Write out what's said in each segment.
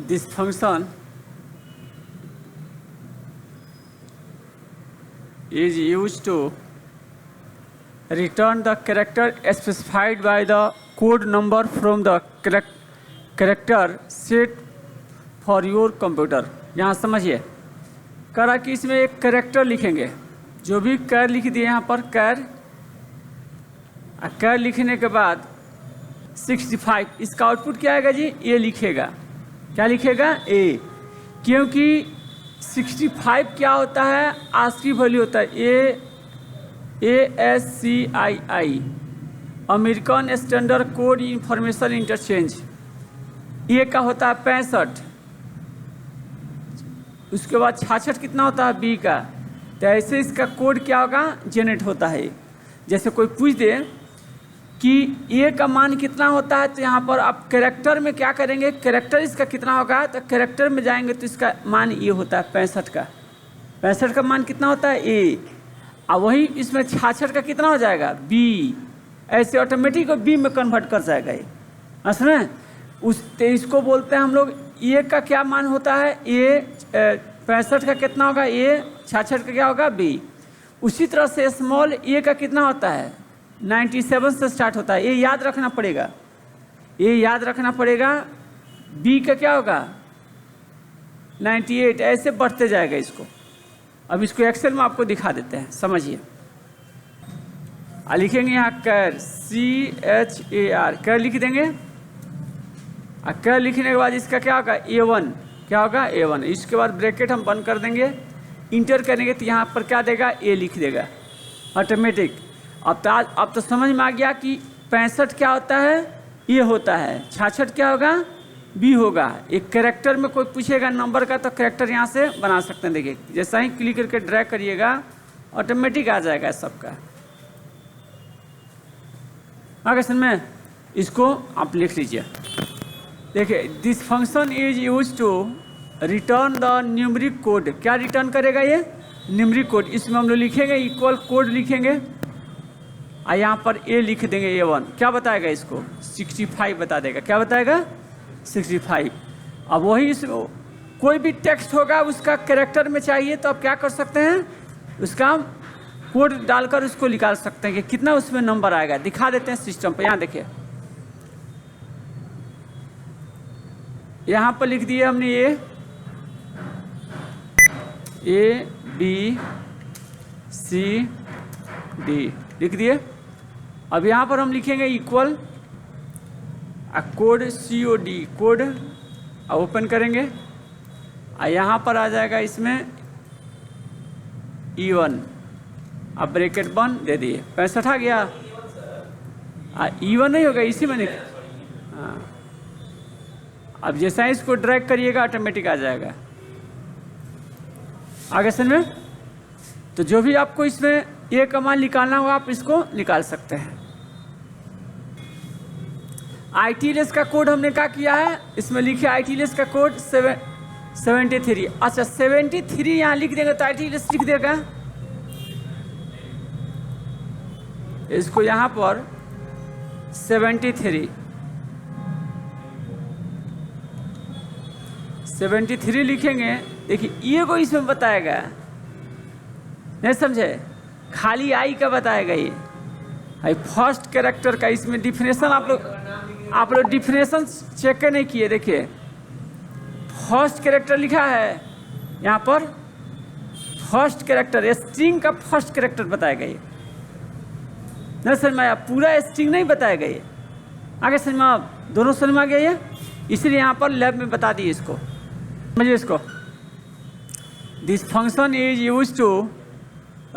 this function is used to return the character specified by the code number from the character set for your computer। यहाँ समझिए, करा कि इसमें एक character लिखेंगे, जो भी कैर लिख दिए यहाँ पर कैर लिखने के बाद 65, इसका आउटपुट क्या आएगा जी? ए लिखेगा। क्या लिखेगा? ए, क्योंकि 65 क्या होता है? आस्की वैल्यू होता है। ASCII American standard code information interchange, A का होता है 65, उसके बाद 66 कितना होता है? बी का। तो ऐसे इसका कोड क्या होगा? जनरेट होता है। जैसे कोई पूछ दे कि ए का मान कितना होता है, तो यहाँ पर आप कैरेक्टर में क्या करेंगे? कैरेक्टर इसका कितना होगा? तो कैरेक्टर में जाएंगे तो इसका मान ये होता है 65 का। 65 का मान कितना होता है? ए। और वही इसमें 66 का कितना हो जाएगा? बी। ऐसे ऑटोमेटिक बी में कन्वर्ट कर जाएगा ये। असमें इसको बोलते हैं हम लोग ए का क्या मान होता है? ए 65 का कितना होगा? ए। 66 का क्या होगा? बी। उसी तरह से स्मॉल ए का कितना होता है? 97 से स्टार्ट होता है। ये याद रखना पड़ेगा, ये याद रखना पड़ेगा। बी का क्या होगा? 98। ऐसे बढ़ते जाएगा इसको। अब इसको एक्सेल में आपको दिखा देते हैं, समझिए। लिखेंगे यहाँ कैर, CHAR, कैर लिख देंगे। और कैर लिखने के बाद इसका क्या होगा? A1। क्या होगा? A1। इसके बाद ब्रैकेट हम बंद कर देंगे, इंटर करेंगे तो यहाँ पर क्या देगा? ए लिख देगा ऑटोमेटिक। अब तो समझ में आ गया कि 65 क्या होता है? ये होता है। 66 क्या होगा? बी होगा। एक कैरेक्टर में कोई पूछेगा नंबर का तो कैरेक्टर यहाँ से बना सकते हैं। देखिए, जैसा ही क्लिक करके ड्रैग करिएगा ऑटोमेटिक आ जाएगा सबका। आगे समझ में? इसको आप लिख लीजिए। देखिए, this function is use to return the numeric code. क्या रिटर्न करेगा ये? Numeric code. इसमें हम लोग लिखेंगे इक्वल कोड लिखेंगे और यहाँ पर ए लिख देंगे A1। क्या बताएगा इसको? 65 बता देगा। क्या बताएगा? 65। अब वही इसमें कोई भी टेक्स्ट होगा उसका कैरेक्टर में चाहिए तो आप क्या कर सकते हैं? उसका कोड डालकर उसको निकाल सकते हैं कि कितना उसमें नंबर आएगा। दिखा देते हैं सिस्टम पर। यहाँ देखिए, यहाँ पर लिख दिए हमने A B C D लिख दिए। अब यहाँ पर हम लिखेंगे equal code COD code, open करेंगे और यहाँ पर आ जाएगा इसमें E1। अब ब्रैकेट बंद दे दिए। 65 आ गया। E1 नहीं होगा, इसी में हाँ। अब जैसा ही इसको ड्रैग करिएगा ऑटोमेटिक आ जाएगा। आगे समझ में? तो जो भी आपको इसमें ए का मान निकालना होगा आप इसको निकाल सकते हैं। ITLS का कोड हमने क्या किया है? इसमें लिखे ITLS का कोड 73। अच्छा, 73 यहाँ लिख देंगे तो ITLS लिख देगा। इसको यहाँ पर 73 लिखेंगे। देखिए, ये को इसमें बताएगा, नहीं समझे? खाली आई का बताएगा ये। फर्स्ट कैरेक्टर का इसमें डिफिनेशन आप लोग डिफिनेशन चेक नहीं किए। देखिए, फर्स्ट कैरेक्टर लिखा है यहाँ पर। फर्स्ट कैरेक्टर स्ट्रिंग का फर्स्ट कैरेक्टर बताएगा ये। नहीं समझ में आया? पूरा स्ट्रिंग नहीं बताएगा ये। आगे समझ में? आप दोनों समझ में आ गया ये, इसलिए यहाँ पर लैब में बता दिए इसको। समझिए इसको। This function is use to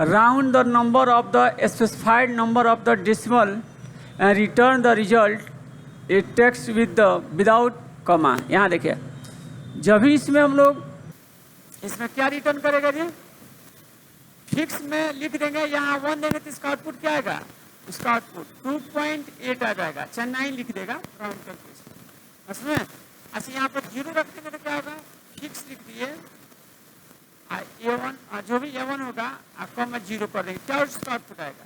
round the number of the specified number of the decimal and return the result a text with the without comma। यहाँ देखिए, जब भी इसमें हम लोग इसमें क्या रिटर्न करेगा जी? फिक्स में लिख देंगे, यहाँ 1 देंगे तो इसका आउटपुट क्या आएगा? इसका आउटपुट 2.8 आ जाएगा। चाहे 9 लिख देगा राउंड करके इसमें। अच्छा, यहाँ पर 0 रख देंगे तो क्या होगा? फिक्स लिख दिए A1, जो भी A1 होगा आपको मैं 0 कर देंगे। क्या उसका आउटपुट आएगा?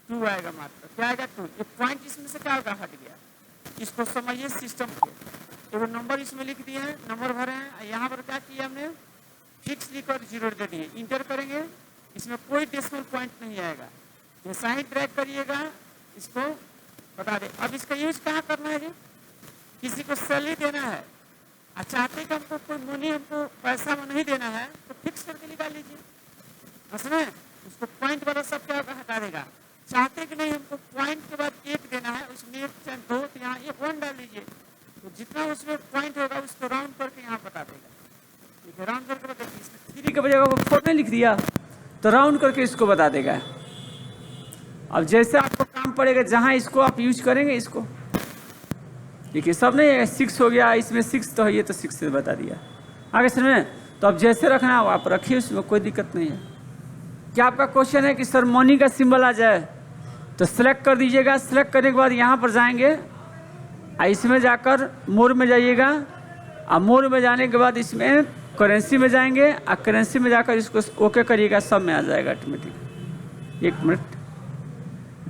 2 आएगा मात्र। क्या आएगा? 2। ये पॉइंट इसमें से क्या होगा? हट गया। इसको समझिए सिस्टम के। तो नंबर इसमें लिख दिए हैं, नंबर भरे हैं। यहाँ पर क्या किया हमने, फिक्स लिख और जीरो दे दिए। इंटर करेंगे, इसमें कोई डेसिमल पॉइंट नहीं आएगा। जैसा ही ड्रैग करिएगा इसको बता दे। अब इसका यूज कहाँ करना है जी, किसी को सैलरी देना है और चाहते कि हमको कोई मनी, हमको पैसा नहीं देना है, तो फिक्स करके निकाल लीजिए। उसमें उसको पॉइंट वाला सब क्या हटा देगा। चाहते कि नहीं हमको पॉइंट के बाद एक देना है, उसमें एक चाहे दो, तो यहाँ एक वन डाल लीजिए। तो जितना उसमें पॉइंट होगा उसको राउंड करके यहाँ बता देगा। ठीक है, राउंड करके बता दीजिए। 3 के बजाय 4 नहीं लिख दिया तो राउंड करके इसको बता देगा। अब जैसे आपको काम पड़ेगा, जहाँ इसको आप यूज करेंगे इसको, देखिए सब नहीं है, 6 हो गया, इसमें 6 तो है, ये तो 6 से बता दिया। आगे समझ में, तो अब जैसे रखना है आप रखिए, उसमें कोई दिक्कत नहीं है। क्या आपका क्वेश्चन है कि सर मनी का सिंबल आ जाए, तो सिलेक्ट कर दीजिएगा। सिलेक्ट करने के बाद यहाँ पर जाएंगे और इसमें जाकर मोर में जाइएगा, और मोर में जाने के बाद इसमें करेंसी में जाएंगे, और करेंसी में जाकर इसको ओके करिएगा, सब में आ जाएगा ऑटोमेटिक। 1 मिनट,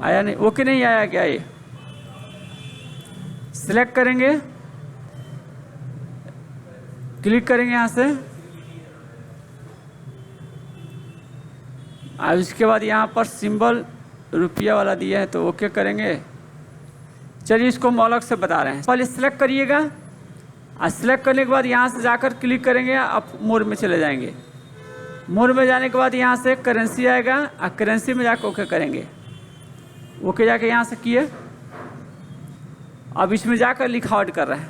आया नहीं, ओके नहीं आया क्या? ये सिलेक्ट करेंगे, क्लिक करेंगे यहाँ से, और उसके बाद यहाँ पर सिंबल रुपया वाला दिया है तो ओके करेंगे। चलिए इसको हम अलग से बता रहे हैं। पहले सिलेक्ट करिएगा, और सिलेक्ट करने के बाद यहाँ से जाकर क्लिक करेंगे, आप मोर में चले जाएंगे। मोर में जाने के बाद यहाँ से करेंसी आएगा, और करेंसी में जाकर ओके करेंगे। ओके जाके यहाँ से किए, अब इसमें जाकर लिखावट कर रहे हैं,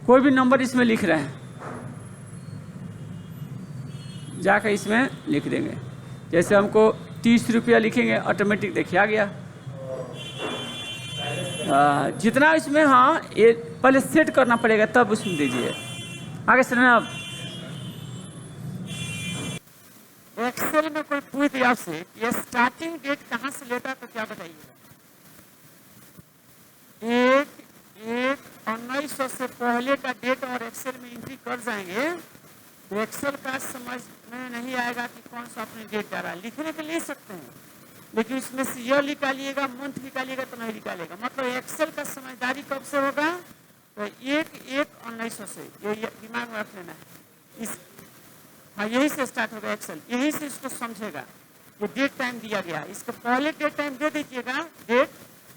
कोई भी नंबर इसमें लिख रहे हैं, जाकर इसमें लिख देंगे। जैसे हमको 30 रुपया लिखेंगे, ऑटोमेटिक देखिए आ गया। जितना इसमें, हाँ ये पहले सेट करना पड़ेगा तब उसमें दीजिए। आगे सुनना। अब एक्सेल में कोई पूछ दिया आपसे ये स्टार्टिंग डेट कहाँ से लेता है, तो क्या बताइएगा? 1/1/1900 से पहले का डेट और एक्सेल में एंट्री कर जाएंगे तो एक्सेल का समझ में नहीं आएगा कि कौन सा आपने डेट डाला। लिखने के ले सकते हैं, लेकिन उसमें से ईयर निकालिएगा, मंथ निकालिएगा तो नहीं निकालेगा। मतलब एक्सेल का समझदारी कब से होगा, तो 1/1/1900 से, ये दिमाग में रख लेना है। हाँ, यही से स्टार्ट होगा एक्सेल, यही से इसको समझेगा। ये डेट टाइम दिया गया, इसको पहले डेट टाइम दे दीजिएगा डेट,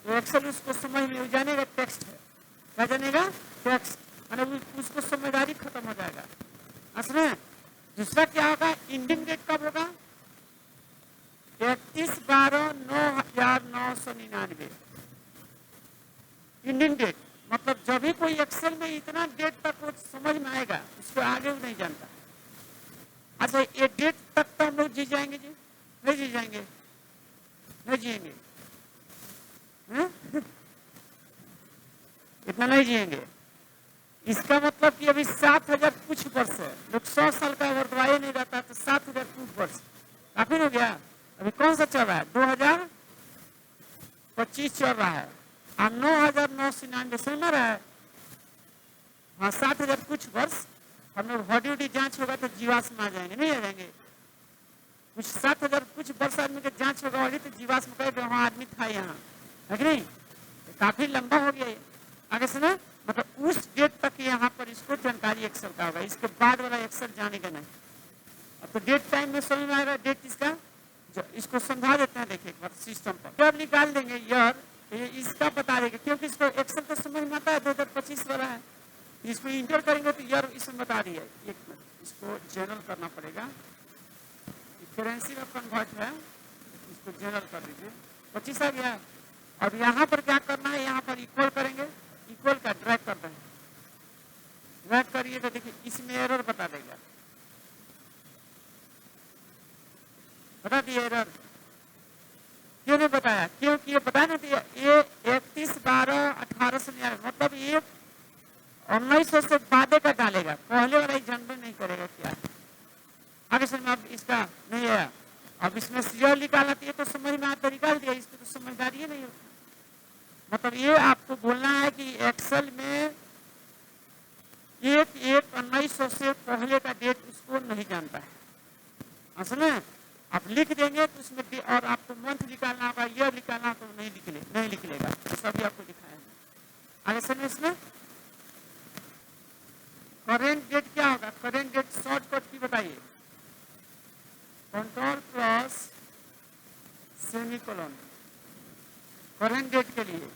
तो एक्सेल उसको समझ में जानेगा टेक्स्ट है, क्या जानेगा टेक्स्ट, मतलब उसको समझदारी खत्म हो जाएगा। असल में दूसरा क्या होगा, इंडिंग डेट कब होगा, 31/12/1999 इंडिंग डेट। मतलब जब भी कोई एक्सेल में इतना डेट तक वो समझ में आएगा, उसको आगे वो नहीं जानता। अच्छा, ये डेट तक तो हम लोग जी जाएंगे जी, नहीं जी जाएंगे, नहीं जिएंगे, इतना नहीं जिएंगे। इसका मतलब कि अभी 7000 कुछ वर्ष है, लोग 100 साल का अगर दवाई नहीं रहता तो 7000 कुछ वर्ष काफी हो गया। अभी कौन सा चल रहा है, 2025 चल रहा है, और 9999 से मर रहा है। हाँ, 7000 कुछ वर्ष हम लोग हड्डी उड्डी जांच होगा तो जीवाश्म आ जाएंगे, नहीं आ जाएंगे? कुछ 7000 कुछ वर्ष आदमी का जांच होगा हड्डी तो जीवाश्म कहेगा वहाँ आदमी था यहाँ, है कि नहीं? तो काफी लंबा हो गया ये। आगे सुना, मतलब उस डेट तक यहाँ पर इसको जानकारी एक्सेल का होगा, इसके बाद वाला एक्सेल जानेगा नहीं। अब तो डेट टाइम में समझ में आएगा, डेट इसका जो इसको समझा देते हैं। देखिए एक बार सिस्टम पर जब निकाल देंगे ईयर, ये इसका बता देंगे, क्योंकि इसको एक्सेल तो समझ में आता है 2025 वाला है। इसको इंटर करेंगे तो ईयर इसमें बता दिया। एक मिनट, इसको जनरल करना पड़ेगा, करेंसी में कन्वर्ट है, इसको जनरल कर दीजिए। 25 आ गया। अब यहाँ पर क्या करना है, यहाँ पर इक्वल करेंगे, इक्वल का ड्रैग कर देंगे, ड्रैग करिए तो देखिए इसमें एरर बता देगा, बता दिया एरर। क्यों नहीं बताया, क्योंकि ये बता नहीं दिया, ये 31/12/1800 से नहीं आएगा, मतलब ये 1900 से बाद का डालेगा, पहले वाला जनरल नहीं करेगा। क्या आगे समझ में? अब इसका नहीं आया, अब इसमें सीरियल निकालना चाहिए तो समझ में आता, निकाल दिया, इसकी तो समझदारी ही नहीं होती। मतलब ये आपको बोलना है कि एक्सेल में 1/1/1900 से पहले का डेट उसको नहीं जानता है। असल में आप लिख देंगे तो उसमें, और आपको मंथ निकालना होगा, ईयर निकालना तो नहीं निकलेगा। तो सभी आपको दिखाया है। आगे समझ इसमें करेंट डेट क्या होगा? करेंट डेट शॉर्टकट की बताइए। Control plus semicolon current date के लिए।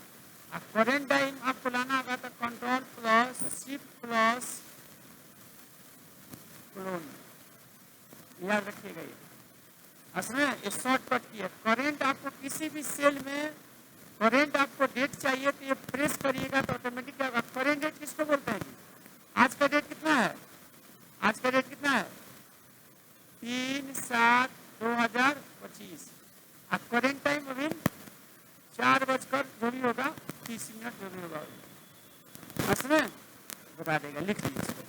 अब करेंट टाइम आपको लाना होगा तो control plus shift plus colon, याद रखिएगा ये। असली ये शॉर्टकट की है। करंट आपको किसी भी सेल में करंट आपको डेट चाहिए तो ये प्रेस करिएगा तो ऑटोमेटिक क्या होगा? करंट डेट किसको बोलते हैं? आज का डेट कितना है? आज का डेट कितना है? 3/7/2025। अब करंट टाइम अभी 4:30 जो भी होगा 30 मिनट जो भी होगा, असली बता देगा, लिख लीजिए।